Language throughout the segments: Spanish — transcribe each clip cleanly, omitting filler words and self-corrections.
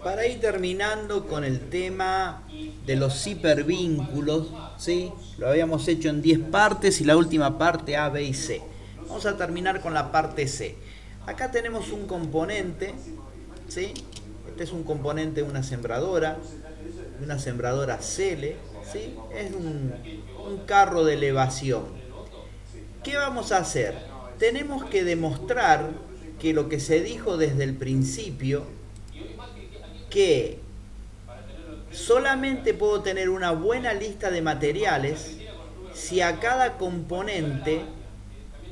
Para ir terminando con el tema de los hipervínculos, ¿sí? Lo habíamos hecho en 10 partes y la última parte A, B y C. Vamos a terminar con la parte C. Acá tenemos un componente, ¿sí? Este es un componente de una sembradora Cele, ¿sí? Es un carro de elevación. ¿Qué vamos a hacer? Tenemos que demostrar que lo que se dijo desde el principio, que solamente puedo tener una buena lista de materiales si a cada componente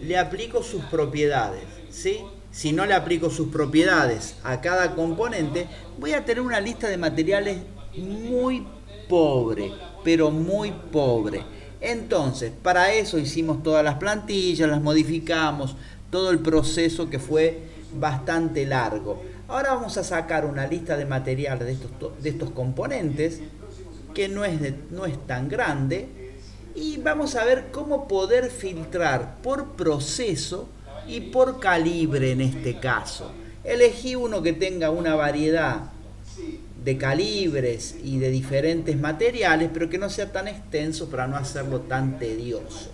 le aplico sus propiedades, ¿sí? Si no le aplico sus propiedades a cada componente, voy a tener una lista de materiales muy pobre, pero muy pobre. Entonces, para eso hicimos todas las plantillas, las modificamos, todo el proceso que fue bastante largo. Ahora vamos a sacar una lista de materiales de estos componentes, que no es tan grande, y vamos a ver cómo poder filtrar por proceso y por calibre en este caso. Elegí uno que tenga una variedad de calibres y de diferentes materiales, pero que no sea tan extenso para no hacerlo tan tedioso.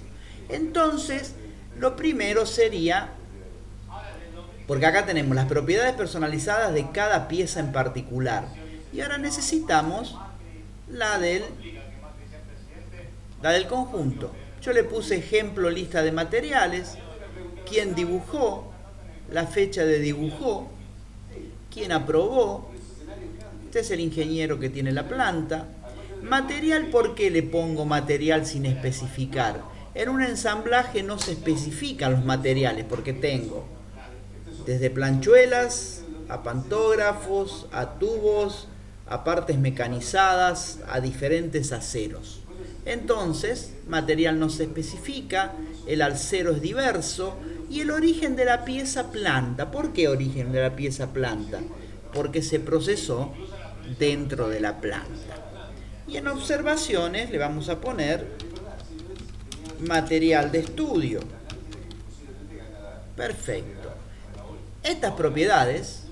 Entonces, lo primero sería, porque acá tenemos las propiedades personalizadas de cada pieza en particular, y ahora necesitamos la del conjunto. Yo le puse ejemplo lista de materiales, quién dibujó, la fecha de dibujo, quién aprobó. Este es el ingeniero que tiene la planta. Material, ¿por qué le pongo material sin especificar? En un ensamblaje no se especifican los materiales porque tengo desde planchuelas, a pantógrafos, a tubos, a partes mecanizadas, a diferentes aceros. Entonces, material no se especifica, el alcero es diverso y el origen de la pieza planta. ¿Por qué origen de la pieza planta? Porque se procesó dentro de la planta. Y en observaciones le vamos a poner material de estudio. Perfecto. Estas propiedades,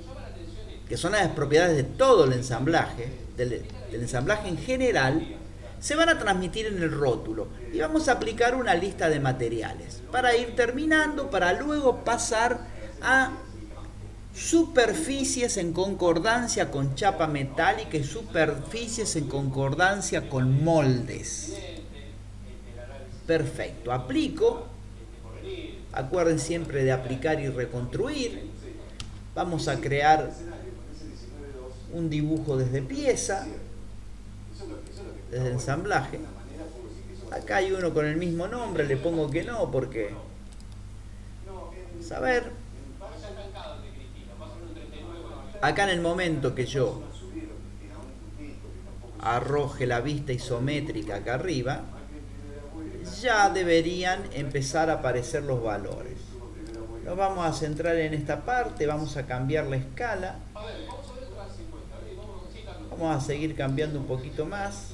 que son las propiedades de todo el ensamblaje, del ensamblaje en general, se van a transmitir en el rótulo y vamos a aplicar una lista de materiales para ir terminando, para luego pasar a superficies en concordancia con chapa metálica y superficies en concordancia con moldes. Perfecto, aplico. Acuerden siempre de aplicar y reconstruir. Vamos a crear un dibujo desde pieza, desde ensamblaje. Acá hay uno con el mismo nombre, le pongo que no porque saber. Acá en el momento que yo arroje la vista isométrica acá arriba, ya deberían empezar a aparecer los valores. Nos vamos a centrar en esta parte, vamos a cambiar la escala. Vamos a seguir cambiando un poquito más.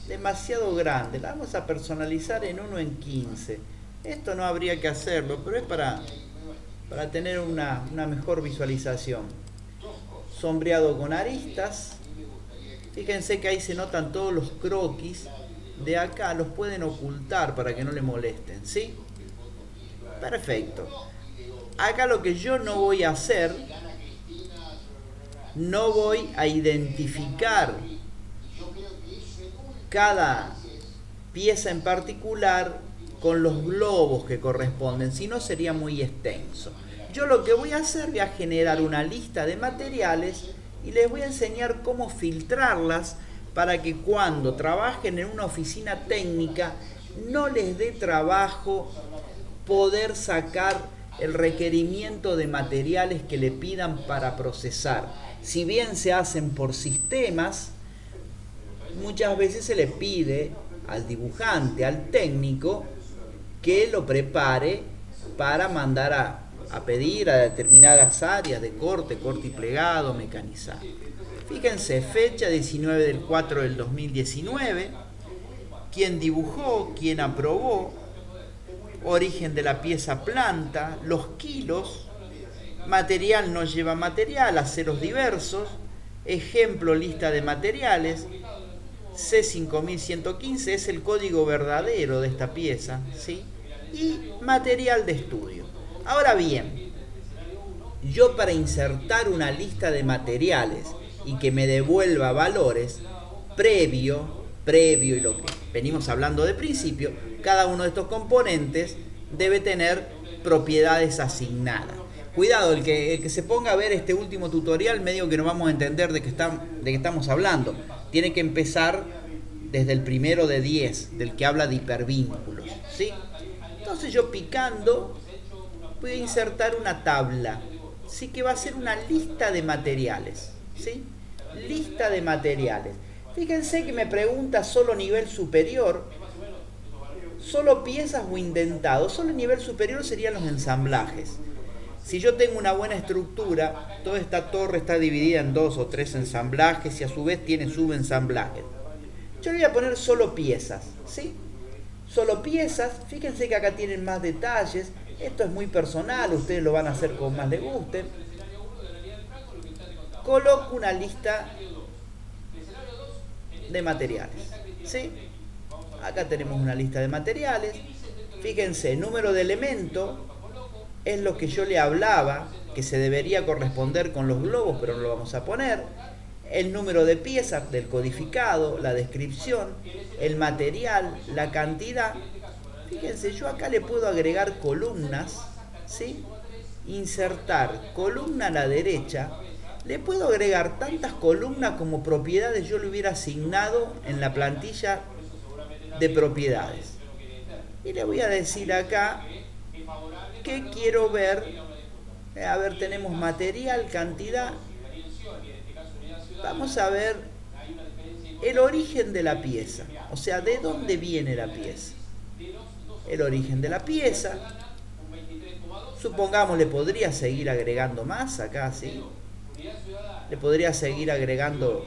Demasiado grande, la vamos a personalizar en 1 en 15. Esto no habría que hacerlo, pero es para tener una mejor visualización. Sombreado con aristas. Fíjense que ahí se notan todos los croquis. De acá los pueden ocultar para que no le molesten, ¿sí? Perfecto. Acá lo que yo no voy a hacer, no voy a identificar cada pieza en particular con los globos que corresponden, si no sería muy extenso. Yo lo que voy a hacer, voy a generar una lista de materiales y les voy a enseñar cómo filtrarlas para que cuando trabajen en una oficina técnica no les dé trabajo poder sacar el requerimiento de materiales que le pidan para procesar. Si bien se hacen por sistemas, muchas veces se le pide al dibujante, al técnico, que lo prepare para mandar a pedir a determinadas áreas de corte y plegado, mecanizado. Fíjense, fecha 19 del 4 del 2019, quién dibujó, quién aprobó, origen de la pieza planta, los kilos, Material no lleva material, aceros diversos. Ejemplo, lista de materiales. C5115 es el código verdadero de esta pieza, ¿sí? Y material de estudio. Ahora bien, yo para insertar una lista de materiales y que me devuelva valores, previo y lo que venimos hablando de principio, cada uno de estos componentes debe tener propiedades asignadas. Cuidado, el que se ponga a ver este último tutorial, medio que no vamos a entender de qué estamos hablando. Tiene que empezar desde el primero de 10, del que habla de hipervínculos, ¿sí? Entonces yo picando voy a insertar una tabla, sí, que va a ser una lista de materiales, ¿sí? Lista de materiales. Fíjense que me pregunta solo nivel superior, solo piezas o indentados. Solo nivel superior serían los ensamblajes. Si yo tengo una buena estructura, toda esta torre está dividida en 2 o 3 ensamblajes y a su vez tiene subensamblajes. Yo le voy a poner solo piezas, ¿sí? Solo piezas. Fíjense que acá tienen más detalles. Esto es muy personal, ustedes lo van a hacer como más les guste. Coloco una lista de materiales, ¿sí? Acá tenemos una lista de materiales. Fíjense, número de elemento es lo que yo le hablaba, que se debería corresponder con los globos, pero no lo vamos a poner. El número de piezas del codificado, la descripción, el material, la cantidad. Fíjense, yo acá le puedo agregar columnas, ¿sí? Insertar columna a la derecha. Le puedo agregar tantas columnas como propiedades yo le hubiera asignado en la plantilla de propiedades. Y le voy a decir acá que quiero ver. A ver, tenemos material, cantidad. Vamos a ver el origen de la pieza, o sea, de dónde viene la pieza. El origen de la pieza. Supongamos, le podría seguir agregando más acá, ¿sí? Le podría seguir agregando.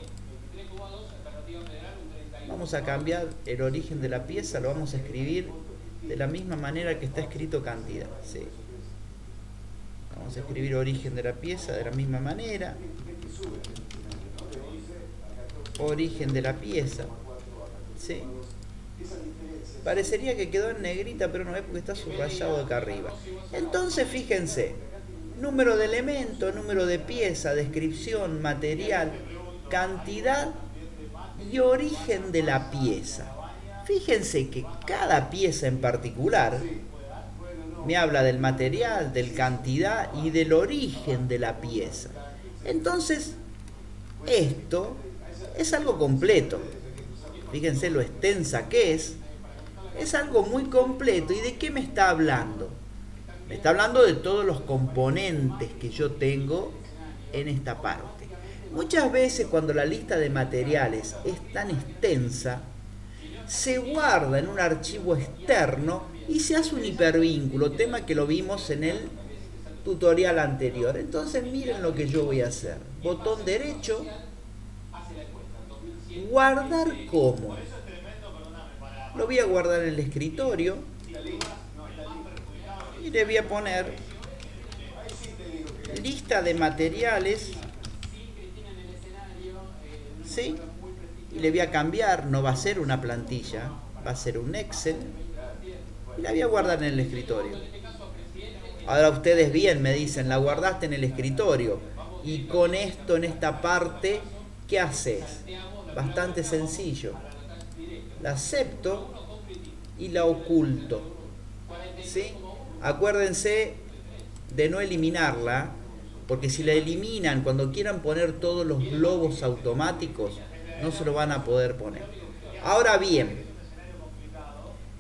Vamos a cambiar el origen de la pieza, lo vamos a escribir de la misma manera que está escrito cantidad, ¿sí? Vamos a escribir origen de la pieza de la misma manera. Origen de la pieza, ¿sí? Parecería que quedó en negrita, pero no es porque está subrayado acá arriba. Entonces fíjense, número de elemento, número de pieza, descripción, material, cantidad y origen de la pieza. Fíjense que cada pieza en particular me habla del material, del cantidad y del origen de la pieza. Entonces, esto es algo completo. Fíjense lo extensa que es. Es algo muy completo. ¿Y de qué me está hablando? Me está hablando de todos los componentes que yo tengo en esta parte. Muchas veces cuando la lista de materiales es tan extensa, se guarda en un archivo externo y se hace un hipervínculo, tema que lo vimos en el tutorial anterior. Entonces miren lo que yo voy a hacer. Botón derecho, guardar como. Lo voy a guardar en el escritorio y le voy a poner lista de materiales, ¿sí? Y le voy a cambiar, no va a ser una plantilla, va a ser un Excel, y la voy a guardar en el escritorio. Ahora ustedes bien me dicen, la guardaste en el escritorio, y con esto en esta parte, ¿qué haces? Bastante sencillo. La acepto y la oculto, ¿sí? Acuérdense de no eliminarla, porque si la eliminan cuando quieran poner todos los globos automáticos, no se lo van a poder poner. Ahora bien,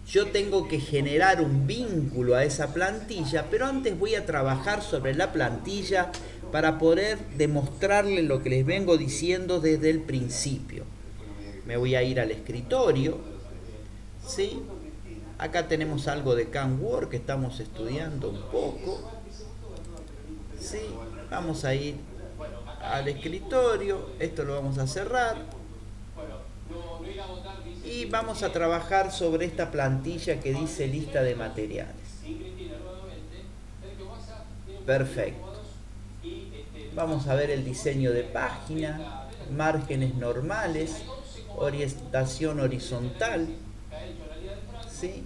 yo tengo que generar un vínculo a esa plantilla, pero antes voy a trabajar sobre la plantilla para poder demostrarle lo que les vengo diciendo desde el principio. Me voy a ir al escritorio, ¿sí? Acá tenemos algo de CANWORK que estamos estudiando un poco, ¿sí? Vamos a ir al escritorio, esto lo vamos a cerrar y vamos a trabajar sobre esta plantilla que dice lista de materiales. Perfecto. Vamos a ver el diseño de página, márgenes normales, orientación horizontal, ¿sí?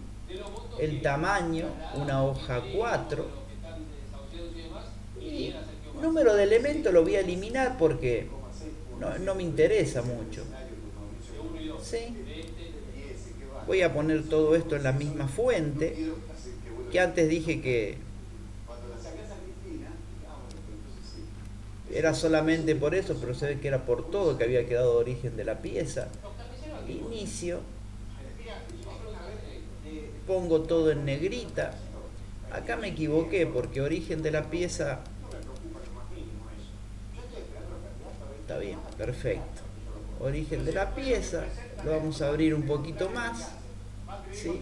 El tamaño, una hoja 4 y número de elementos lo voy a eliminar porque no me interesa mucho, ¿sí? Voy a poner todo esto en la misma fuente que antes dije que era solamente por eso, pero se ve que era por todo que había quedado origen de la pieza. Inicio, pongo todo en negrita. Acá me equivoqué porque origen de la pieza está bien, perfecto. Origen de la pieza, lo vamos a abrir un poquito más, ¿sí?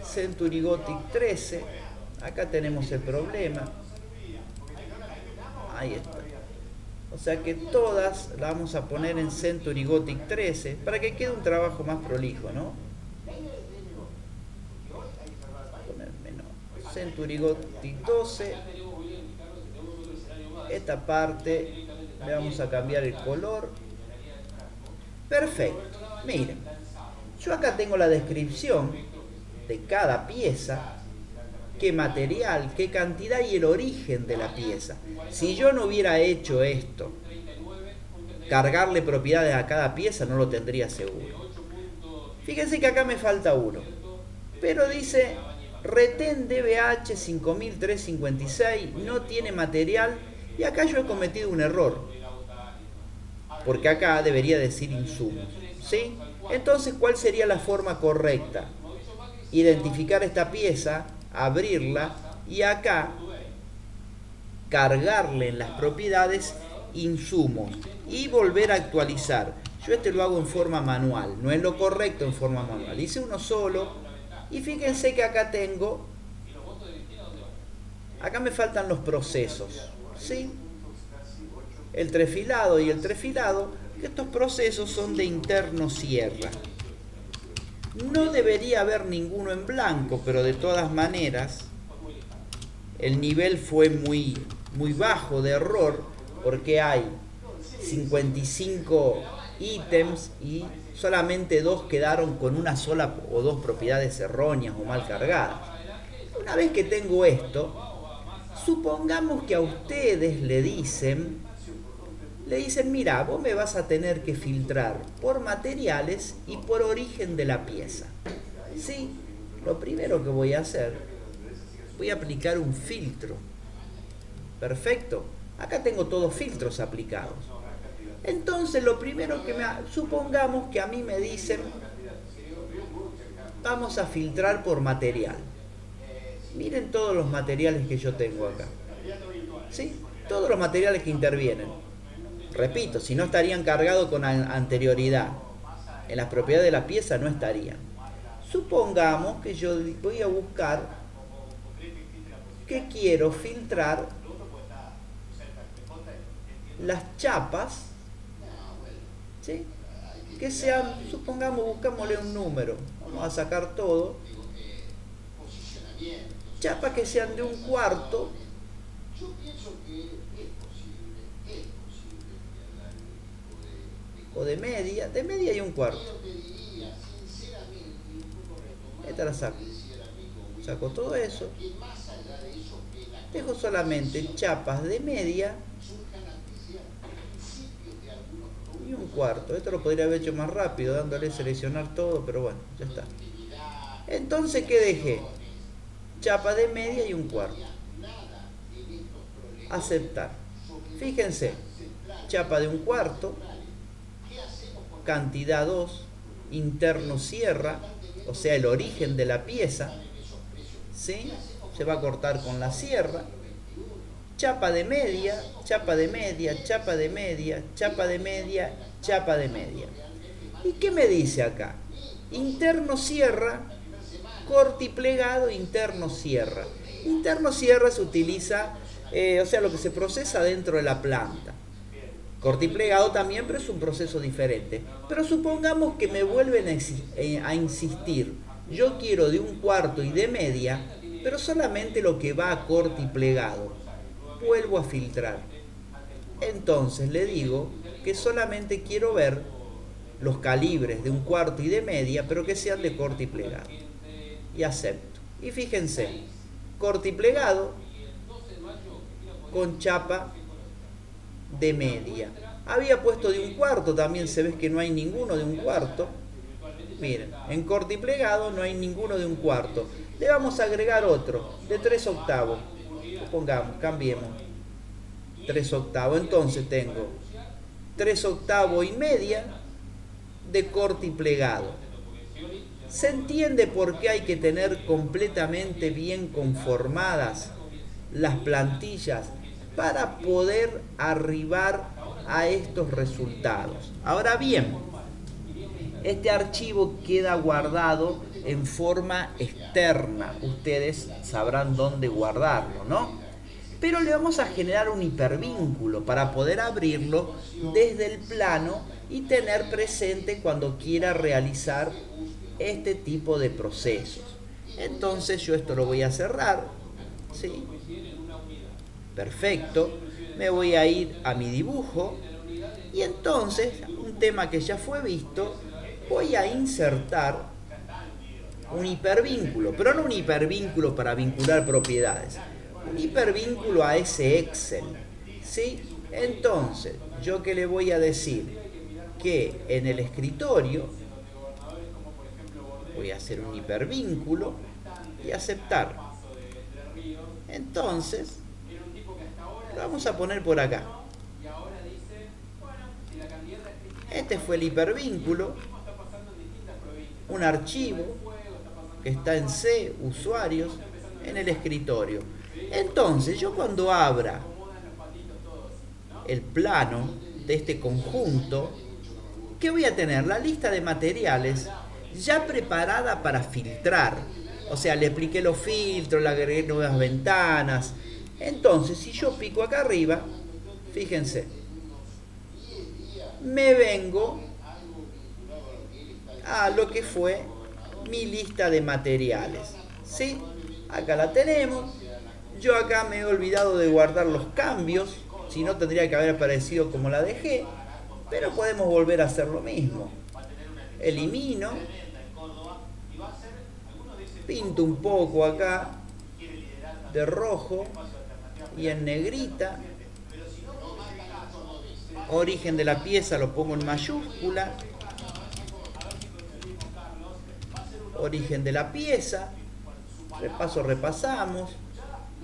Century Gothic 13, acá tenemos el problema. Ahí está. O sea que todas las vamos a poner en Century Gothic 13 para que quede un trabajo más prolijo, ¿no? Poner menor. Century Gothic 12. Esta parte le vamos a cambiar el color. Perfecto. Miren, yo acá tengo la descripción de cada pieza, qué material, qué cantidad y el origen de la pieza. Si yo no hubiera hecho esto, cargarle propiedades a cada pieza, no lo tendría seguro. Fíjense que acá me falta uno, pero dice retén DBH 5356, no tiene material, y acá yo he cometido un error, porque acá debería decir insumos, ¿sí? Entonces, ¿cuál sería la forma correcta? Identificar esta pieza, abrirla y acá cargarle en las propiedades insumos y volver a actualizar. Yo lo hago en forma manual, no es lo correcto en forma manual. Hice uno solo y fíjense que acá me faltan los procesos, ¿sí? El trefilado y el trefilado, que estos procesos son de interno sierra. No debería haber ninguno en blanco, pero de todas maneras el nivel fue muy bajo de error porque hay 55 ítems y solamente 2 quedaron con una sola o 2 propiedades erróneas o mal cargadas. Una vez que tengo esto, supongamos que a ustedes le dicen, mira, vos me vas a tener que filtrar por materiales y por origen de la pieza. Sí, lo primero que voy a hacer, voy a aplicar un filtro. Perfecto. Acá tengo todos filtros aplicados. Entonces, lo primero supongamos que a mí me dicen, vamos a filtrar por material. Miren todos los materiales que yo tengo acá. ¿Sí? Todos los materiales que intervienen. Repito, si no estarían cargados con anterioridad, en las propiedades de la pieza no estarían. Supongamos que yo voy a buscar que quiero filtrar las chapas, ¿sí? Que sean, supongamos, buscámosle un número, vamos a sacar todo, chapas que sean de 1/4, o de media y 1/4. Esta la saco todo eso, dejo solamente chapas de media y 1/4. Esto lo podría haber hecho más rápido dándole seleccionar todo, pero bueno, ya está. Entonces, ¿qué dejé? Chapa de media y 1/4. Aceptar. Fíjense, chapa de 1/4, cantidad 2, interno sierra, o sea, el origen de la pieza, ¿sí? Se va a cortar con la sierra. Chapa de media, chapa de media, chapa de media, chapa de media, chapa de media. ¿Y qué me dice acá? Interno sierra, corte y plegado, interno sierra. Interno sierra se utiliza, o sea, lo que se procesa dentro de la planta. Corte y plegado también, pero es un proceso diferente. Pero supongamos que me vuelven a insistir. Yo quiero de 1/4 y de media, pero solamente lo que va a corte y plegado. Vuelvo a filtrar. Entonces le digo que solamente quiero ver los calibres de 1/4 y de media, pero que sean de corte y plegado. Y acepto. Y fíjense, corte y plegado con chapa de media. Había puesto de 1/4, también se ve que no hay ninguno de 1/4. Miren, en corte y plegado no hay ninguno de 1/4. Le vamos a agregar otro, de 3/8. Pongamos, cambiemos. 3/8. Entonces tengo 3/8 y media de corte y plegado. ¿Se entiende por qué hay que tener completamente bien conformadas las plantillas para poder arribar a estos resultados? Ahora bien, este archivo queda guardado en forma externa. Ustedes sabrán dónde guardarlo, ¿no? Pero le vamos a generar un hipervínculo para poder abrirlo desde el plano y tener presente cuando quiera realizar este tipo de procesos. Entonces yo esto lo voy a cerrar, ¿sí? Perfecto. Me voy a ir a mi dibujo y entonces, un tema que ya fue visto, voy a insertar un hipervínculo, pero no un hipervínculo para vincular propiedades, un hipervínculo a ese Excel, ¿sí? Entonces, ¿yo qué le voy a decir? Que en el escritorio voy a hacer un hipervínculo y aceptar. Entonces, lo vamos a poner por acá. Este fue el hipervínculo, un archivo que está en C, usuarios, en el escritorio. Entonces, yo cuando abra el plano de este conjunto, ¿qué voy a tener? La lista de materiales ya preparada para filtrar. O sea, le apliqué los filtros, le agregué nuevas ventanas. Entonces, si yo pico acá arriba, fíjense, me vengo a lo que fue mi lista de materiales, ¿sí? Acá la tenemos. Yo acá me he olvidado de guardar los cambios, si no tendría que haber aparecido como la dejé, pero podemos volver a hacer lo mismo. Elimino, pinto un poco acá de rojo y en negrita. Origen de la pieza lo pongo en mayúscula. Origen de la pieza. Repasamos.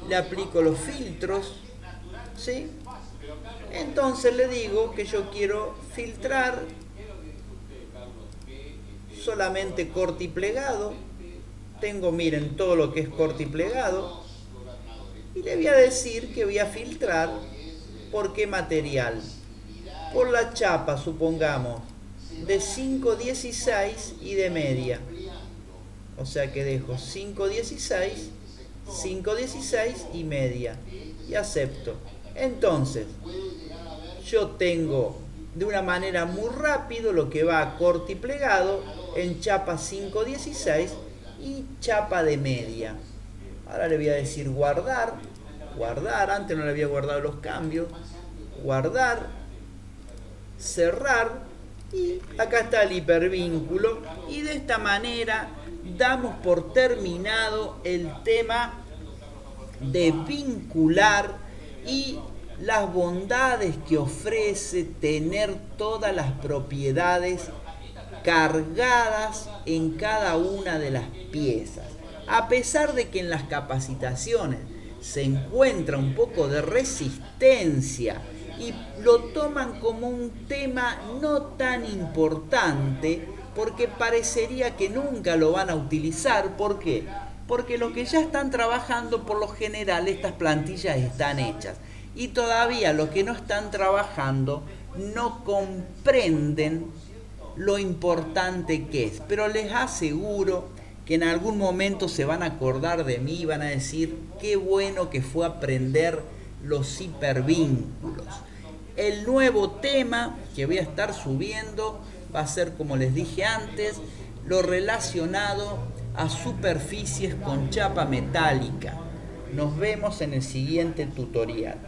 Le aplico los filtros, ¿sí? Entonces le digo que yo quiero filtrar solamente corte y plegado. Tengo, miren, todo lo que es corte y plegado. Y le voy a decir que voy a filtrar por qué material. Por la chapa, supongamos, de 516 y de media. O sea que dejo 516, 516 y media. Y acepto. Entonces, yo tengo de una manera muy rápido lo que va a corte y plegado en chapa 516 y chapa de media. Ahora le voy a decir guardar. Guardar, antes no le había guardado los cambios. Guardar. Cerrar. Y acá está el hipervínculo. Y de esta manera damos por terminado el tema de vincular y las bondades que ofrece tener todas las propiedades cargadas en cada una de las piezas. A pesar de que en las capacitaciones se encuentra un poco de resistencia y lo toman como un tema no tan importante, porque parecería que nunca lo van a utilizar. ¿Por qué? Porque los que ya están trabajando, por lo general, estas plantillas están hechas. Y todavía los que no están trabajando no comprenden lo importante que es. Pero les aseguro que en algún momento se van a acordar de mí y van a decir qué bueno que fue aprender los hipervínculos. El nuevo tema que voy a estar subiendo va a ser, como les dije antes, lo relacionado a superficies con chapa metálica. Nos vemos en el siguiente tutorial.